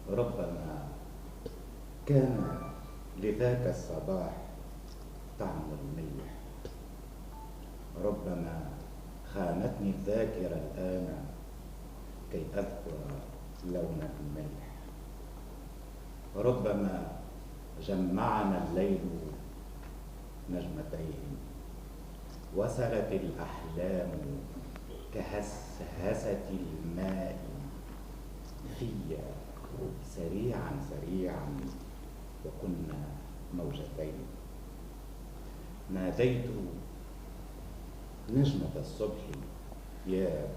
ربما كان لذاك الصباح طعم الملح، ربما خانتني الذاكرة الآن كي أذكر لون الملح، ربما جمعنا الليل نجمتين وسرت الأحلام كهسهسة الماء في سريعا سريعا وكنا موجتين. ناديت نجمة الصبح يا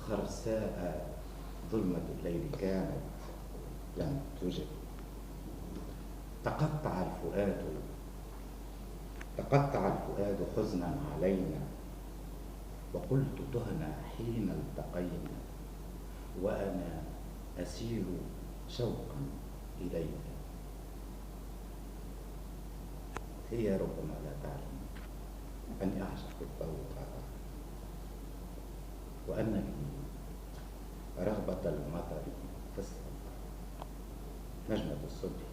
خرساء، ظلمة الليل كانت لم تجب. تقطع الفؤاد حزنا علينا، وقلت تهنا حين التقينا، وأنا أسير شوقا إليك. هي ربما لا تعلم أني أعشق الضوء، وأن لي رغبة المطر في الصباح. نجمة الصبح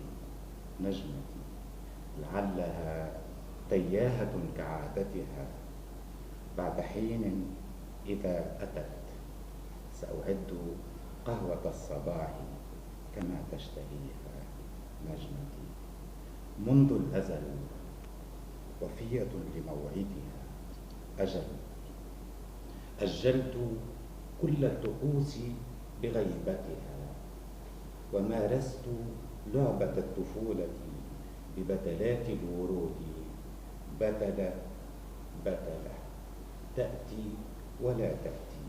نجمتي، لعلها تياهة كعادتها، بعد حين إذا أتت سأعد قهوة الصباح كما تشتهيها نجمتي. منذ الأزل وفية لموعدها أجل، أجلت كل الطقوس بغيبتها، ومارست لعبة الطفولة ببدلات الورود. بتل تأتي ولا تأتي،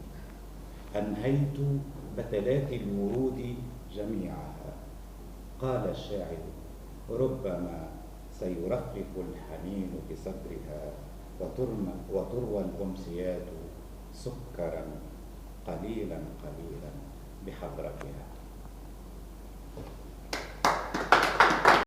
أنهيت بتلات الورود جميعها. قال الشاعر ربما سيرقق الحنين بصدرها، وتروى الأمسيات سكرا قليلا قليلا بحضرتها.